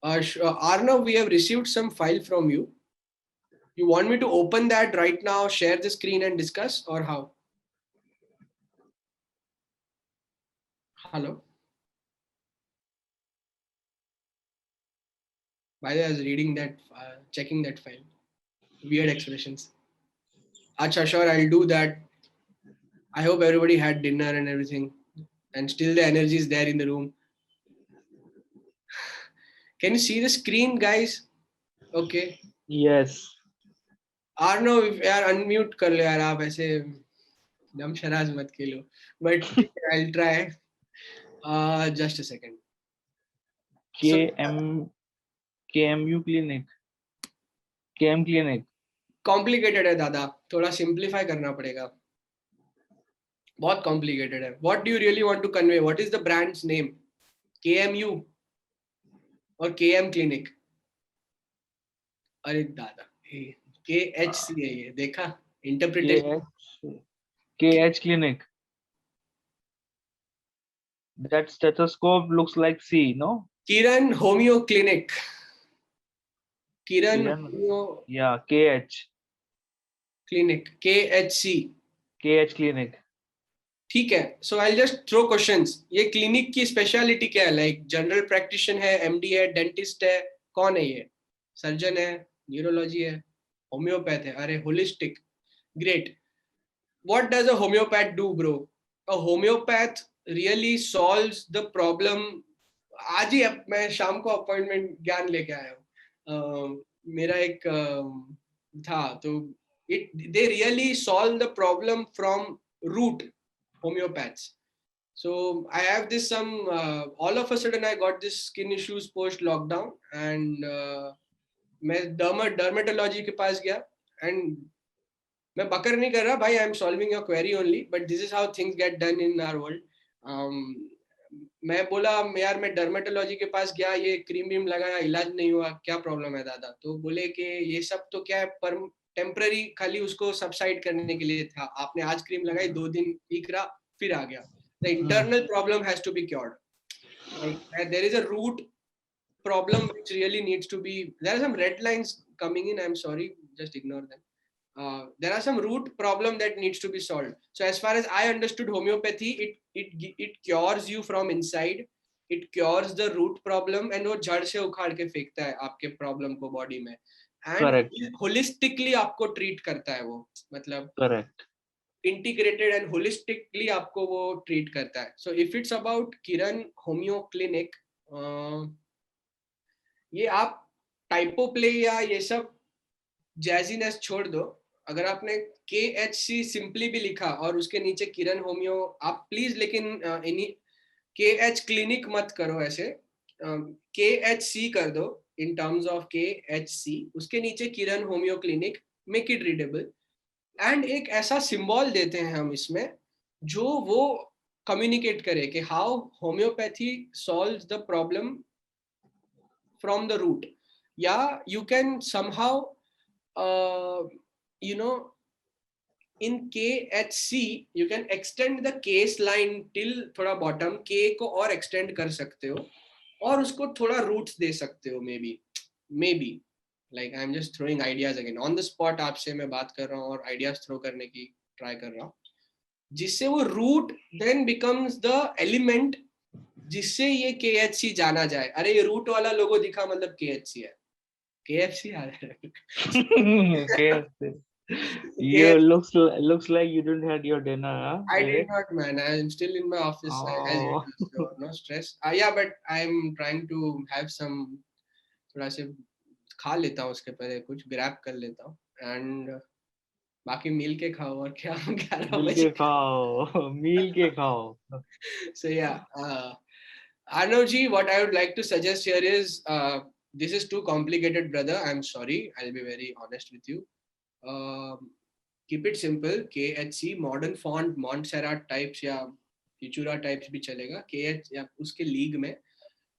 Arnav, we have received some file from you. You want me to open that right now, share the screen and discuss, or how? Hello? By the way, I was reading that, checking that file. Weird expressions. Acha, sure, I'll do that. I hope everybody had dinner and everything, and still the energy is there in the room. Can you see the screen, guys? Okay. Yes. Arnav, यार unmute कर लो यार आप ऐसे दम शराज मत खेलो. But I'll try. Just a second. So, KMU clinic. KM clinic. Complicated है दादा, थोड़ा सिंप्लीफाई करना पड़ेगा. बहुत कॉम्प्लिकेटेड है. What do you really want to convey? What is the brands name? KMU और KM क्लिनिक? अरे दादा, KHC है ये, देखा interpretation. KH clinic. That stethoscope looks like C, no? Kiran homeo clinic. Kiran homeo, yeah, KH clinic, KHC. KH clinic. ठीक है. So I just throw questions. ये clinic की स्पेशलिटी क्या है? लाइक जनरल प्रैक्टिशन है, MD है, डेंटिस्ट है, कौन है ये? सर्जन है, न्यूरोलॉजी है, होम्योपैथ है? अरे holistic, great. What does a homeopath do, bro? A homeopath really solves the problem. आज ही मैं शाम को अपॉइंटमेंट ज्ञान लेके आया हूँ. मेरा एक था, तो they really solve the problem from root, homeopaths. So I have this all of a sudden I got this skin issues post lockdown, and मैं dermatology के पास गया, and मैं बकर नहीं कर रहा भाई, I am solving your query only, but this is how things get done in our world. मैं बोला यार, मैं डर्मेटोलॉजी के पास गया, ये क्रीम व्रीम लगाया, इलाज नहीं हुआ, क्या प्रॉब्लम है दादा? तो बोले कि ये सब तो क्या है, पर टेम्पररी, खाली उसको सबसाइड करने के लिए था. आपने आज क्रीम लगाई, 2 दिन ठीक रहा, फिर आ गया. The internal problem has to be cured. There is a root problem which really needs to be. There are some red lines coming in, I'm sorry, just ignore them. There are some root problem that needs to be solved. So as far as I understood homeopathy, it cures you from inside. It cures the root problem, and वो जड़ से उखाड़ के फेंकता है आपके problem को body में, and holistically आपको ट्रीट करता है वो. मतलब correct, integrated and holistically आपको वो ट्रीट करता है. So if it's about Kiran homeo clinic, ये आप टाइपोप्ले या ये सब जैजीनेस छोड़ दो. अगर आपने KHC सिंपली भी लिखा और उसके नीचे किरण होमियो, आप प्लीज, लेकिन इन्हीं KH क्लिनिक मत करो ऐसे, KHC कर दो इन टर्म्स ऑफ KHC, उसके नीचे Kiran homeo clinic, make it readable, and एक ऐसा सिंबल देते हैं हम इसमें जो वो कम्युनिकेट करे कि how homeopathy solves the problem from the root. Yeah, you can somehow in KHC you can extend the case line till थोड़ा bottom, K को और extend कर सकते हो और उसको थोड़ा roots दे सकते हो. maybe like I'm just throwing ideas again on the spot. आपसे मैं बात कर रहा हूँ और ideas throw करने की try कर रहा हूँ, जिससे वो root then becomes the element जिससे ये KHC जाना जाए. अरे ये रूट वाला लोगो दिखा, मतलब KHC है. KFC आ रहा है. KFC. You looks like you didn't had your dinner, huh? I did not, man. I am still in my office as usual, so no stress. Yeah, but I'm trying to have some, थोड़ा से खा लेता हूँ उसके पहले, कुछ grab कर लेता हूँ, एंड बाकी मिल के खाओ. और क्या, 11 बजे खाओ, मिल के खाओ. So yeah, Arnav ji, what I would like to suggest here is, this is too complicated, brother. I'm sorry. I'll be very honest with you. Keep it simple. KHC, modern font, Montserrat types या Futura types भी चलेगा. KH या उसके league में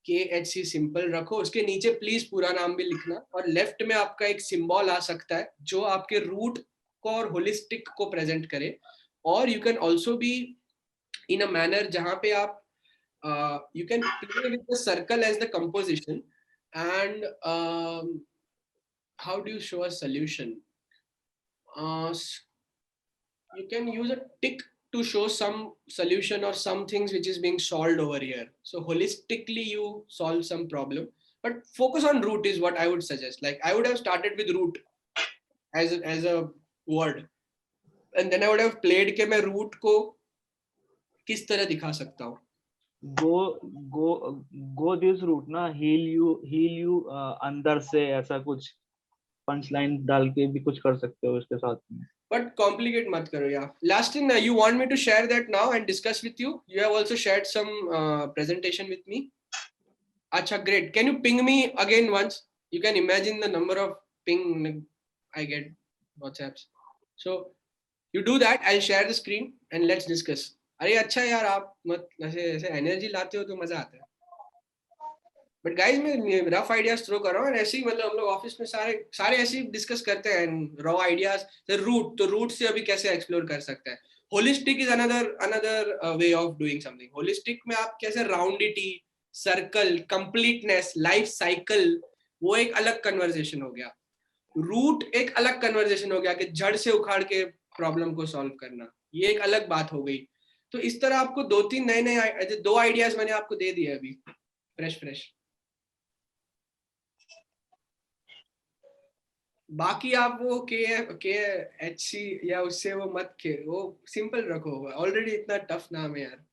KHC simple रखो. उसके नीचे please पूरा नाम भी लिखना, और लेफ्ट में आपका एक सिंबल आ सकता है जो आपके रूट को और होलिस्टिक को प्रेजेंट करे. और you can also be in a manner जहां पे आप you can play with the circle as the composition, And how do you show a solution? You can use a tick to show some solution or some things which is being solved over here. So holistically you solve some problem, but focus on root is what I would suggest. Like I would have started with root as a word, and then I would have played के मैं root को किस तरह दिखा सकता हूँ. go go this route ना, heal you अंदर से, ऐसा कुछ पंच लाइन डाल के भी कुछ कर सकते हो इसके साथ में. But complicate mat karo, yeah. Last thing, you want me to share that now and discuss with you? You have also shared some presentation with me. Acha, great. Can you ping me again once? You can imagine the number of ping I get WhatsApps. So you do that. I'll share the screen and let's discuss. अरे अच्छा यार, आप मत ऐसे ऐसे energy लाते हो तो मजा आता है. बट गाइस मैं रफ आइडियाज थ्रो कर रहा हूँ, और ऐसे ही मतलब हम लोग ऑफिस में सारे सारे ऐसे ही डिस्कस करते हैं रॉ आइडियाज. रूट, तो रूट से अभी कैसे एक्सप्लोर कर सकते हैं. Holistic is another way of doing something. Holistic में आप कैसे राउंडिटी, सर्कल, कंप्लीटनेस, लाइफ साइकिल, वो एक अलग कन्वर्सेशन हो गया. रूट एक अलग कन्वर्सेशन हो गया कि जड़ से उखाड़ के प्रॉब्लम को सॉल्व करना, ये एक अलग बात हो गई. तो इस तरह आपको दो तीन नए दो आइडियाज मैंने आपको दे दिए अभी, फ्रेश. बाकी आप वो के एच सी या उससे वो मत के, वो सिंपल रखो. ऑलरेडी इतना टफ नाम है यार,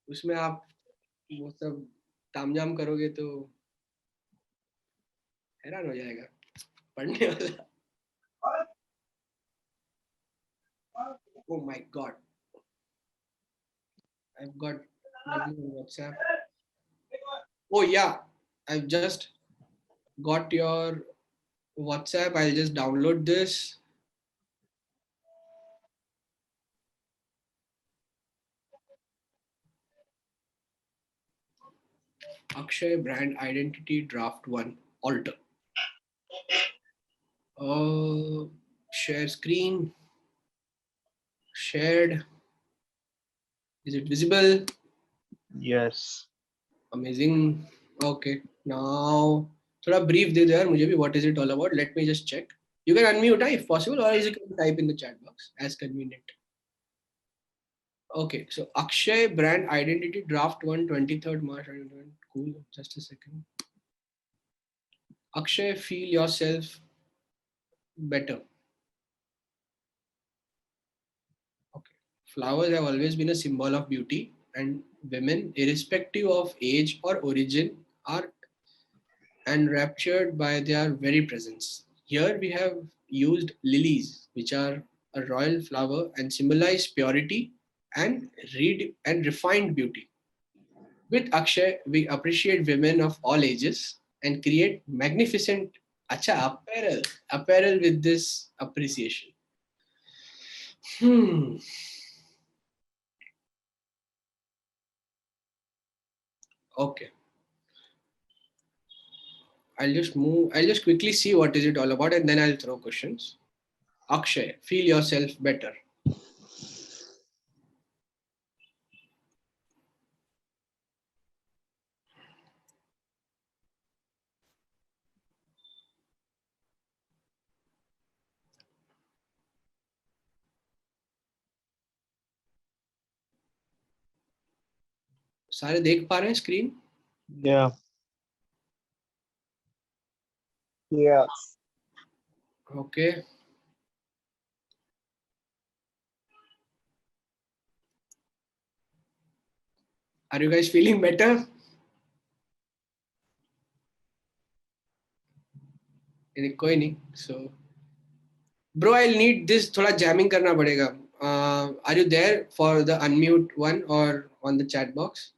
उसमें आप वो सब तामझाम करोगे तो हैरान हो जाएगा पढ़ने वाला. Oh my God, I've got WhatsApp. Oh yeah, I've just got your WhatsApp. I'll just download this. Akshay brand identity draft 1 alter. Share screen. Shared. Is it visible? Yes. Amazing. Okay. Now, थोड़ा brief दे दो यार मुझे भी. What is it all about? Let me just check. You can unmute if possible, or you can type in the chat box as convenient. Okay. So Akshay brand identity draft 1, 23rd March. Cool. Just a second. Akshay, feel yourself better. Okay. Flowers have always been a symbol of beauty, and women, irrespective of age or origin, are enraptured by their very presence. Here we have used lilies, which are a royal flower and symbolize purity and refined beauty. With Akshay, we appreciate women of all ages and create magnificent apparel with this appreciation. Okay. I'll just quickly see what is it all about, and then I'll throw questions. Akshay, feel yourself better. सारे देख पा रहे हैं screen? Yeah. Yes. Okay. Are you guys feeling better? कोई नहीं. So, bro, I'll need this. थोड़ा jamming करना पड़ेगा. Are you there for the unmute one or on the chat box?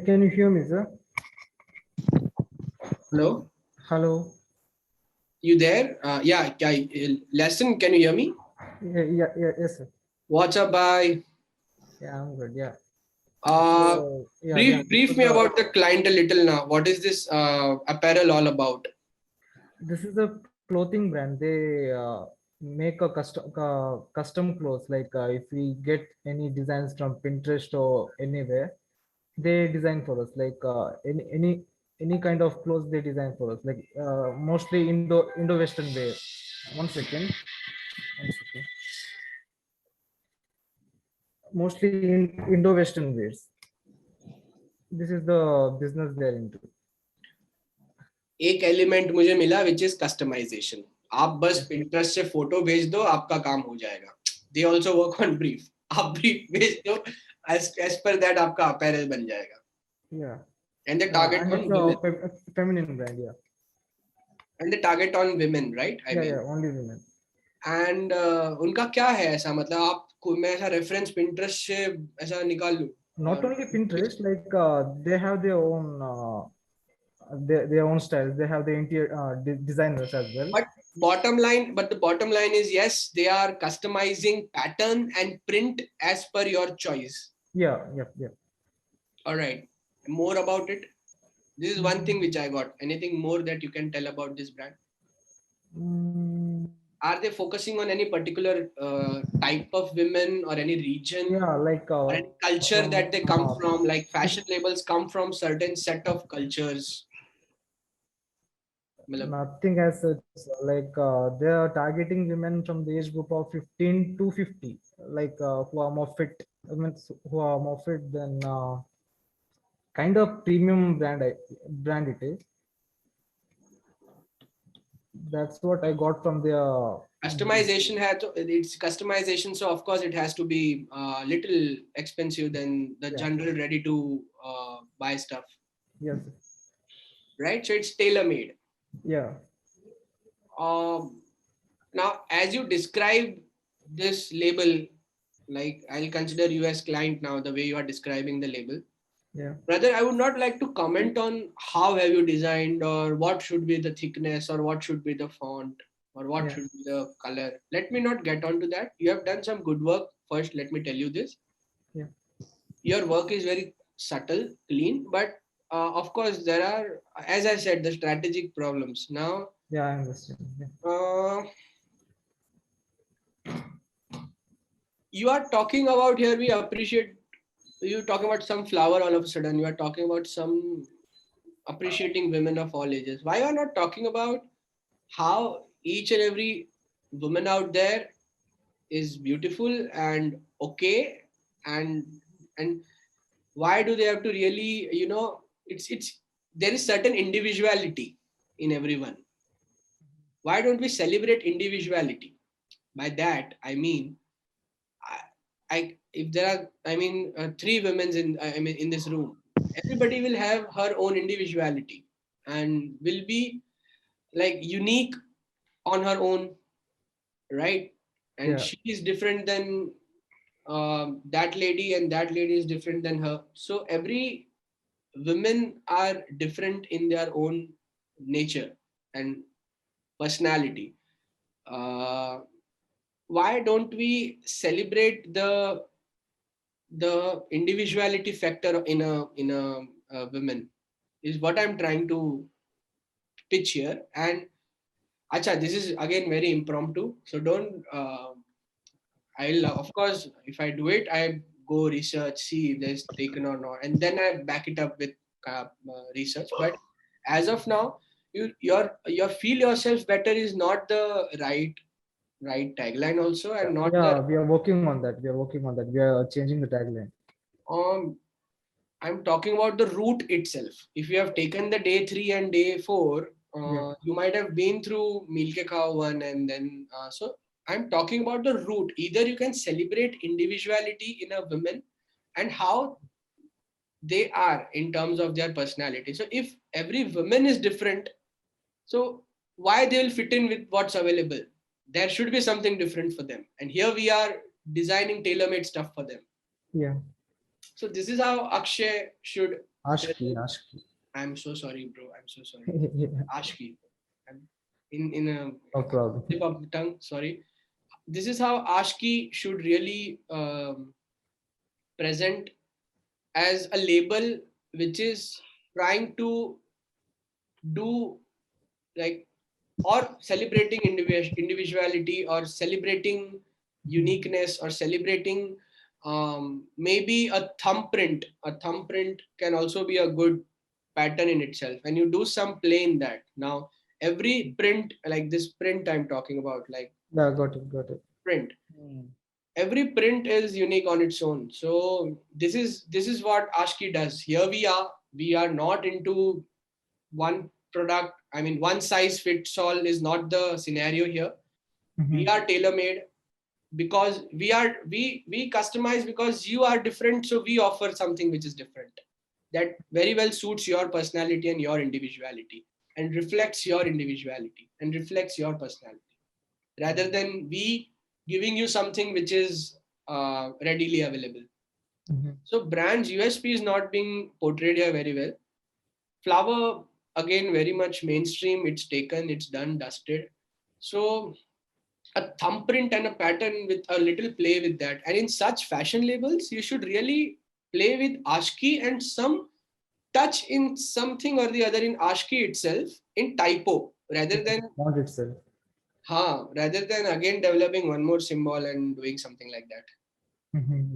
Can you hear me, sir? Hello? Hello. You there? Yeah. Lesson, can you hear me? Yes, sir. What's up, bye? Yeah, I'm good. Yeah. Brief me about the client a little now. What is this apparel all about? This is a clothing brand. They make a custom clothes. Like if we get any designs from Pinterest or anywhere, they design for us. Like any kind of clothes they design for us, like mostly Indo-Western wear. One second. One second. Mostly Indo-Western wears. This is the business they're into. एक element मुझे मिला which is customization. आप बस Pinterest से photo भेज दो, आपका काम हो जाएगा. They also work on brief. आप ब्रीफ भेज दो, as per that आपका अपैरल बन जाएगा. Yeah. And they target And on it's women. a feminine brand, yeah. And they target on women, right? I mean. Yeah, only women. And उनका क्या है ऐसा, मतलब आप मैं ऐसा रेफरेंस Pinterest से ऐसा निकाल लूं? Not only Pinterest, like they have their own styles. They have the interior designers as well. But the bottom line is, yes, they are customizing pattern and print as per your choice. Yeah. All right. More about it. This is one thing which I got. Anything more that you can tell about this brand? Are they focusing on any particular type of women or any region? Yeah, like or any culture that they come from? Like fashion labels come from certain set of cultures. Nothing as such. Like they are targeting women from the age group of 15 to 50, like who are more fit. I mean, who are more fit than kind of premium brand it is. That's what I got from their customization. It's customization, so of course it has to be little expensive than the general ready to buy stuff. Yes. Right, so it's tailor-made. Yeah. Now, as you describe this label, like I'll consider you as client now, the way you are describing the label. Yeah. Brother, I would not like to comment on how have you designed or what should be the thickness or what should be the font or what should be the color. Let me not get onto that. You have done some good work. First, let me tell you this. Yeah. Your work is very subtle, clean, but of course there are, as I said, the strategic problems. Now, yeah, I understand. You are talking about here, we appreciate you talking about some flower all of a sudden. You are talking about some appreciating women of all ages. Why are you not talking about how each and every woman out there is beautiful and okay, and why do they have to really, it's there is certain individuality in everyone. Why don't we celebrate individuality? By that I mean, if there are three women in this room, everybody will have her own individuality and will be like unique on her own, right? And she is different than that lady, and that lady is different than her. So every women are different in their own nature and personality. Why don't we celebrate the individuality factor in a woman is what I'm trying to pitch here. And acha, this is again very impromptu, so don't I'll of course, if I do it, I go research, see if there's taken or not, and then I back it up with research. But as of now, your feel yourself better is not the right tagline also, and not we are working on that. We are changing the tagline. I'm talking about the route itself. If you have taken the day 3 and day 4, you might have been through Milke Khao 1 and then so I'm talking about the route. Either you can celebrate individuality in a woman and how they are in terms of their personality. So if every woman is different, so why they will fit in with what's available? There should be something different for them. And here we are designing tailor-made stuff for them. Yeah. So this is how Akshay should. Ashki. I'm so sorry, bro. I'm so sorry. Ashki. In a no problem. tip of the tongue. Sorry. This is how Ashki should really present as a label which is trying to do like or celebrating individuality or celebrating uniqueness or celebrating maybe a thumbprint. A thumbprint can also be a good pattern in itself, and you do some play in that. Now, every print, like this print I'm talking about, like Yeah, got it. print, Hmm. every print is unique on its own. So this is what ASCII does. Here we are not into one product. I mean, one size fits all is not the scenario here. We are tailor made, because we customize, because you are different, so we offer something which is different, that very well suits your personality and your individuality, and reflects your individuality and reflects your personality, rather than we giving you something which is readily available. Mhm. So brand's USP is not being portrayed here very well. Flower, again, very much mainstream. It's taken, it's done, dusted. So a thumbprint and a pattern with a little play with that. And in such fashion labels, you should really play with ASCII and some touch in something or the other in ASCII itself in typo, rather than Font itself. rather than again developing one more symbol and doing something like that.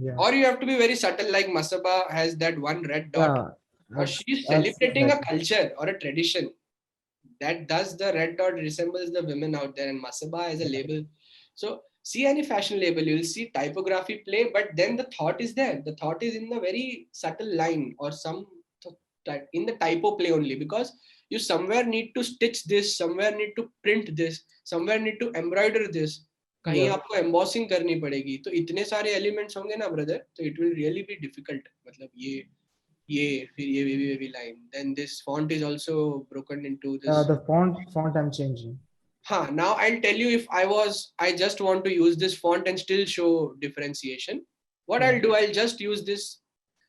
Yeah. Or you have to be very subtle, like Masaba has that one red dot. Yeah. Or she's I've seen celebrating that. a culture or a tradition. That does, the red dot resembles the women out there, and Masaba as a label. So see any fashion label, you'll see typography play, but then the thought is there. The thought is in the very subtle line or some in the typo play only, because you somewhere need to stitch this, somewhere need to print this, somewhere need to embroider this, कहीं Yeah. आपको embossing करनी पड़ेगी, तो इतने सारे elements होंगे ना brother, तो it will really be difficult. मतलब ये फिर ये wavy line, then this font is also broken into this. The font I'm changing. Now I'll tell you, if I just want to use this font and still show differentiation, what Yeah. I'll do, I'll just use this.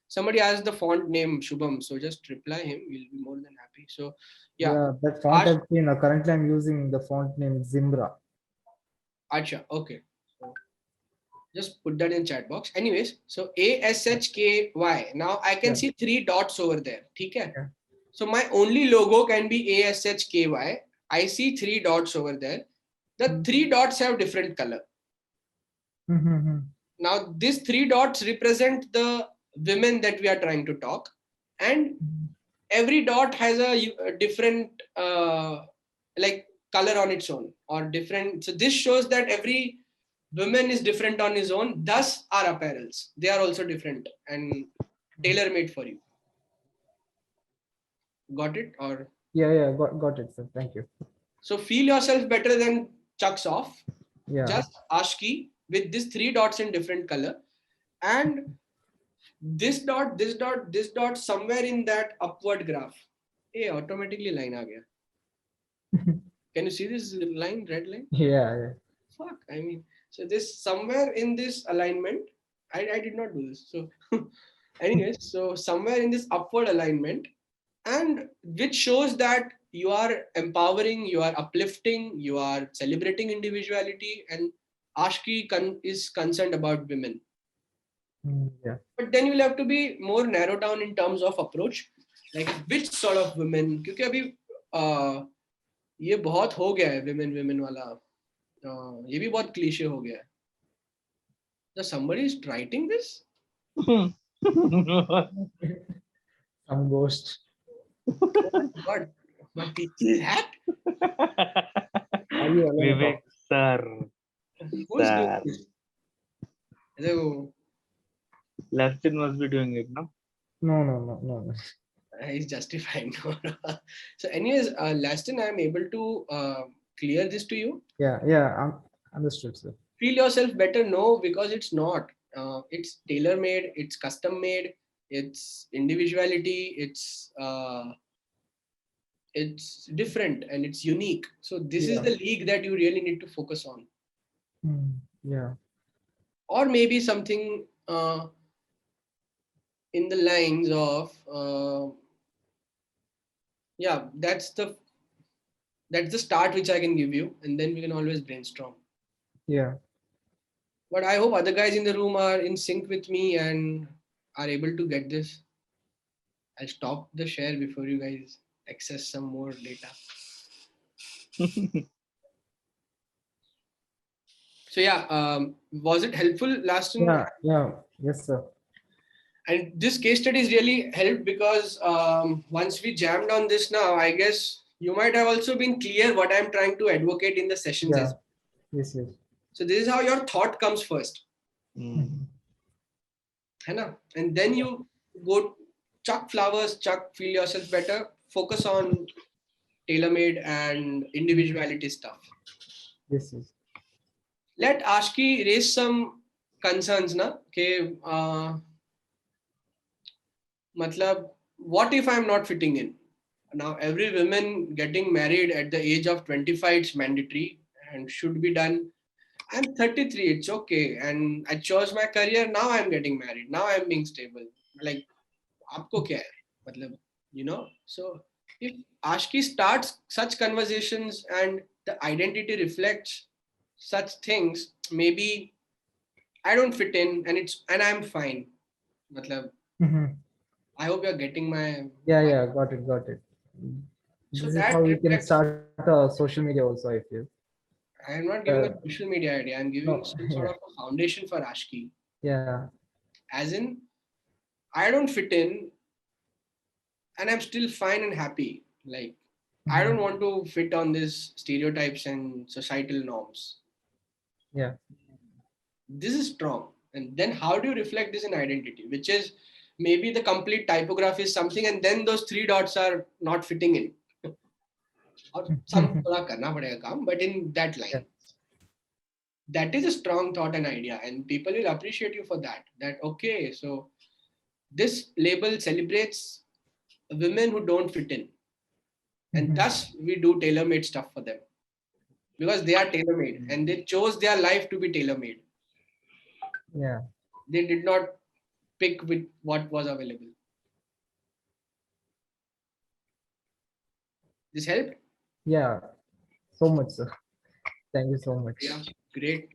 Somebody asked the font name Shubham, so just reply him, we'll be more than happy. So Yeah, that font Ash- I've seen. Currently, I'm using the font name Zimbra. Acha, okay. So just put that in chat box. Anyways, so ASHKY. Now I can Yeah. see 3 dots over there. Okay. Yeah. So my only logo can be ASHKY. I see 3 dots over there. The 3 dots have different color. Mm-hmm. Now these 3 dots represent the women that we are trying to talk, and every dot has a different like color on its own, or different. So this shows that every woman is different on his own, thus our apparels, they are also different and tailor made for you. Got it? Or Yeah, got it, sir. Thank you. so feel yourself better than Chucks Off. Yeah. Just ASCII with these 3 dots in different color, and this dot, this dot, this dot somewhere in that upward graph. Hey, automatically line aa gaya. Can you see this line, red line? Yeah. Fuck, I mean, so this somewhere in this alignment, I did not do this. So anyways, so somewhere in this upward alignment, and which shows that you are empowering, you are uplifting, you are celebrating individuality, and ASCII is concerned about women. Yeah. But then you'll have to be more narrow down in terms of approach, like which sort of women, क्योंकि अभी ये बहुत हो गया है women वाला, ये भी बहुत क्लीशे हो गया है. So somebody is writing this? Some ghost. What? My teacher hat? Are you alone? Vivek sir. Who's doing Sir. this? So, Lastin must be doing it, no? No. he's justifying. So anyways, Laston, I'm able to clear this to you. Yeah. Understood, sir. Feel yourself better? No, because it's not. It's tailor-made, it's custom-made, it's individuality, it's different and it's unique. So this is Yeah. the league that you really need to focus on. Yeah. Or maybe something in the lines of that's the start which I can give you, and then we can always brainstorm. Yeah. But I hope other guys in the room are in sync with me and are able to get this. I'll stop the share before you guys access some more data. So was it helpful last? Yeah. Yes, sir. And this case studies really helped because once we jammed on this now, I guess you might have also been clear what I'm trying to advocate in the sessions Yeah. as well. Yes, yes. So this is how your thought comes first, hai na? And then you go chuck flowers, feel yourself better, focus on tailor-made and individuality stuff. Yes, yes. Let Ashki raise some concerns, na? Okay, matlab, what if I'm not fitting in? Now, every woman getting married at the age of 25 is mandatory and should be done. I'm 33, it's okay. And I chose my career, now I'm getting married. Now I'm being stable. Like, aapko kya hai? Matlab, you know? So, if Ashki starts such conversations and the identity reflects such things, maybe I don't fit in and I'm fine. Matlab, Mhm. I hope you're getting my. Yeah, yeah, got it, got it. So This is that how you can reflects. start social media also, I feel. I'm not giving a Uh, social media idea. I'm giving no, some sort yeah, of a foundation for Ashki. yeah. As in, I don't fit in and I'm still fine and happy. Like, I don't Mhm. want to fit on these stereotypes and societal norms. Yeah. This is strong. And then how do you reflect this in identity? Which is maybe the complete typography is something, and then those three dots are not fitting in. Or some थोड़ा करना पड़ेगा काम, but in that Yeah. line. That is a strong thought and idea, and people will appreciate you for that. That okay, so this label celebrates women who don't fit in, and Mhm. thus we do tailor-made stuff for them because they are tailor-made and they chose their life to be tailor-made. Yeah. They did not pick with what was available. This helped. Yeah. So much, sir. Thank you so much. Yeah, great.